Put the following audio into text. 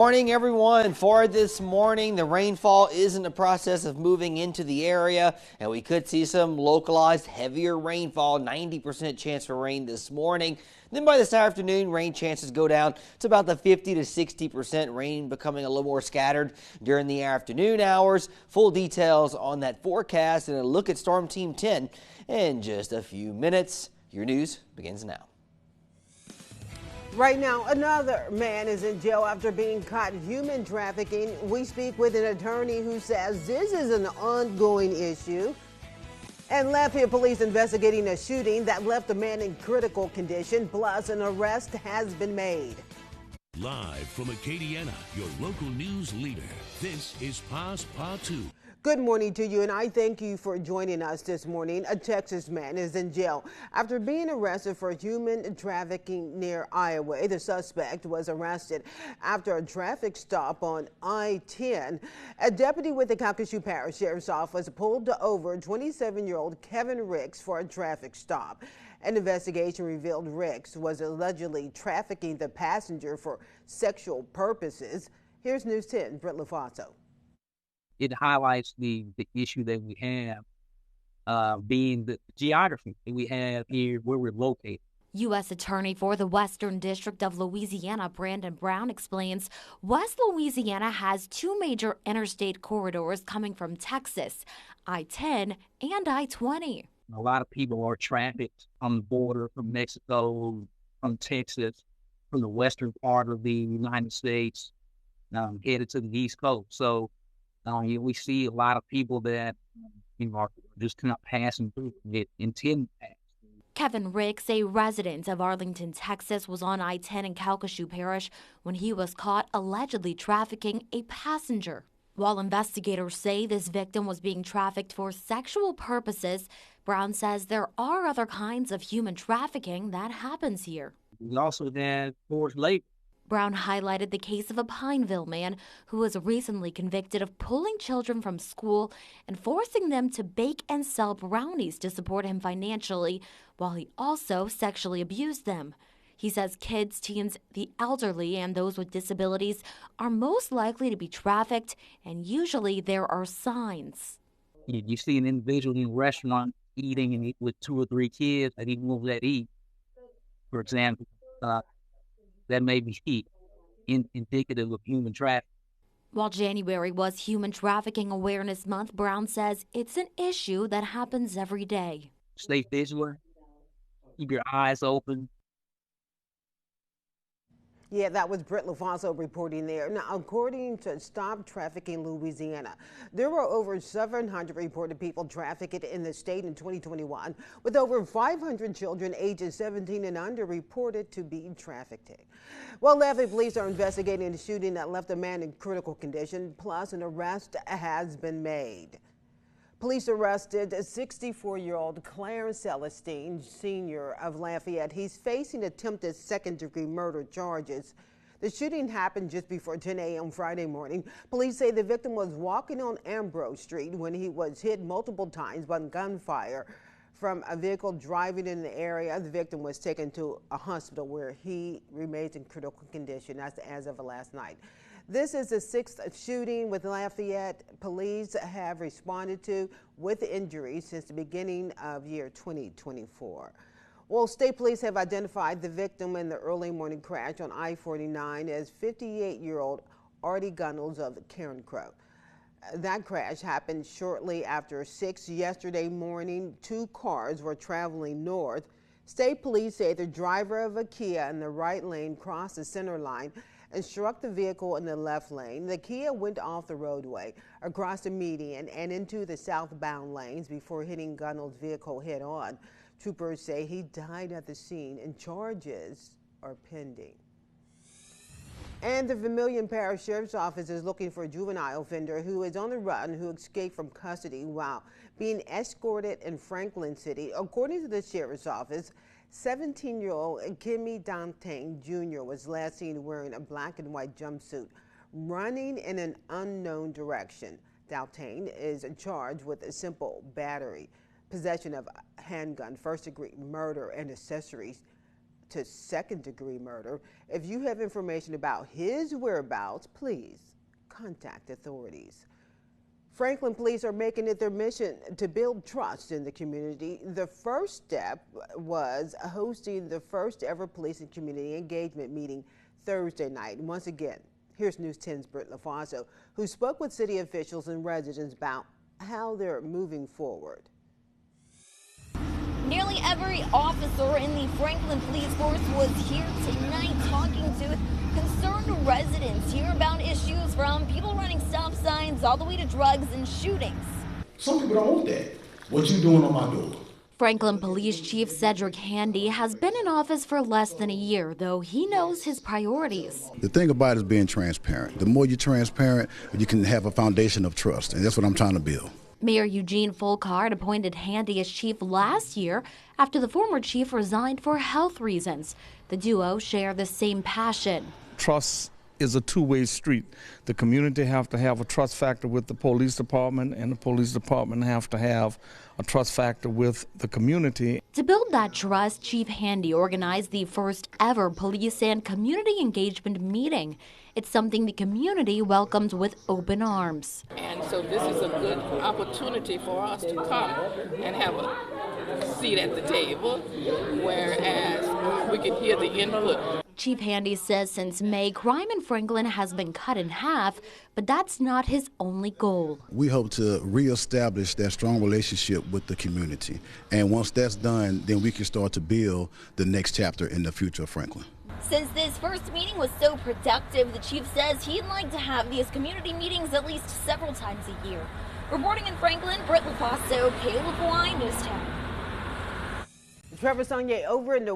Morning, everyone. For this morning, the rainfall is in the process of moving into the area, and we could see some localized heavier rainfall, 90% chance for rain this morning. Then by this afternoon, rain chances go down to about the 50 to 60%, rain becoming a little more scattered during the afternoon hours. Full details on that forecast and a look at Storm Team 10 in just a few minutes. Your news begins now. Right now, another man is in jail after being caught human trafficking. We speak with an attorney who says this is an ongoing issue. And Lafayette police investigating a shooting that left a man in critical condition, plus an arrest has been made. Live from Acadiana, your local news leader, this is Passe Partout. Good morning to you, and I thank you for joining us this morning. A Texas man is in jail after being arrested for human trafficking near Iowa. The suspect was arrested after a traffic stop on I-10. A deputy with the Calcasieu Parish Sheriff's Office pulled over 27-year-old Kevin Ricks for a traffic stop. An investigation revealed Ricks was allegedly trafficking the passenger for sexual purposes. Here's News 10, Brett Lafaso. It highlights the issue that we have, being the geography that we have here where we're located. U.S. Attorney for the Western District of Louisiana, Brandon Brown, explains West Louisiana has two major interstate corridors coming from Texas, I-10 and I-20. A lot of people are trafficked on the border from Mexico, from Texas, from the western part of the United States, headed to the East Coast. So we see a lot of people that are just not passing through it intend to pass. Kevin Ricks, a resident of Arlington, Texas, was on I-10 in Calcasieu Parish when he was caught allegedly trafficking a passenger. While investigators say this victim was being trafficked for sexual purposes, Brown says there are other kinds of human trafficking that happens here. We also have forced labor. Brown highlighted the case of a Pineville man who was recently convicted of pulling children from school and forcing them to bake and sell brownies to support him financially, while he also sexually abused them. He says kids, teens, the elderly, and those with disabilities are most likely to be trafficked, and usually there are signs. You see an individual in a restaurant eating and with 2 or 3 kids, and he won't let eat, for example. That may be indicative of human trafficking. While January was Human Trafficking Awareness Month, Brown says it's an issue that happens every day. Stay vigilant. Keep your eyes open. Yeah, that was Brett Lafaso reporting there. Now, according to Stop Trafficking Louisiana, there were over 700 reported people trafficked in the state in 2021, with over 500 children ages 17 and under reported to be trafficked. Well, Lafayette police are investigating the shooting that left a man in critical condition, plus an arrest has been made. Police arrested 64-year-old Clarence Celestine, Sr. of Lafayette. He's facing attempted second-degree murder charges. The shooting happened just before 10 a.m. Friday morning. Police say the victim was walking on Ambrose Street when he was hit multiple times by gunfire from a vehicle driving in the area. The victim was taken to a hospital where he remains in critical condition. That's as of last night. This is the 6th shooting with Lafayette police have responded to with injuries since the beginning of year 2024. Well, state police have identified the victim in the early morning crash on I-49 as 58-year-old Artie Gunnels of Karen Crow. That crash happened shortly after 6 yesterday morning. 2 cars were traveling north. State police say the driver of a Kia in the right lane crossed the center line and struck the vehicle in the left lane. The Kia went off the roadway, across the median, and into the southbound lanes before hitting Gunnels' vehicle head-on. Troopers say he died at the scene and charges are pending. And the Vermilion Parish Sheriff's Office is looking for a juvenile offender who is on the run who escaped from custody while being escorted in Franklin City. According to the Sheriff's Office, 17-year-old Kimmy Dantain Jr. was last seen wearing a black and white jumpsuit, running in an unknown direction. Dantain is charged with a simple battery, possession of a handgun, first-degree murder, and accessories to second-degree murder. If you have information about his whereabouts, please contact authorities. Franklin police are making it their mission to build trust in the community. The first step was hosting the first ever police and community engagement meeting Thursday night. Once again, here's News 10's Britt LaFonso, who spoke with city officials and residents about how they're moving forward. Nearly every officer in the Franklin Police Force was here tonight talking to concerned residents here about issues from people running stop signs all the way to drugs and shootings. Some people don't want that. What you doing on my door? Franklin Police Chief Cedric Handy has been in office for less than a year, though he knows his priorities. The thing about it is being transparent. The more you're transparent, you can have a foundation of trust, and that's what I'm trying to build. Mayor Eugene Folkard appointed Handy as chief last year after the former chief resigned for health reasons. The duo share the same passion. Trust is a two-way street. The community have to have a trust factor with the police department, and the police department have to have a trust factor with the community. To build that trust, Chief Handy organized the first ever police and community engagement meeting. It's something the community welcomed with open arms. And so this is a good opportunity for us to come and have a seat at the table, whereas we can hear the input. Chief Handy says since May, crime in Franklin has been cut in half, but that's not his only goal. We hope to reestablish that strong relationship with the community. And once that's done, then we can start to build the next chapter in the future of Franklin. Since this first meeting was so productive, the chief says he'd like to have these community meetings at least several times a year. Reporting in Franklin, Britt LaFonso, KLFY News 10. Trevor Sonye over in the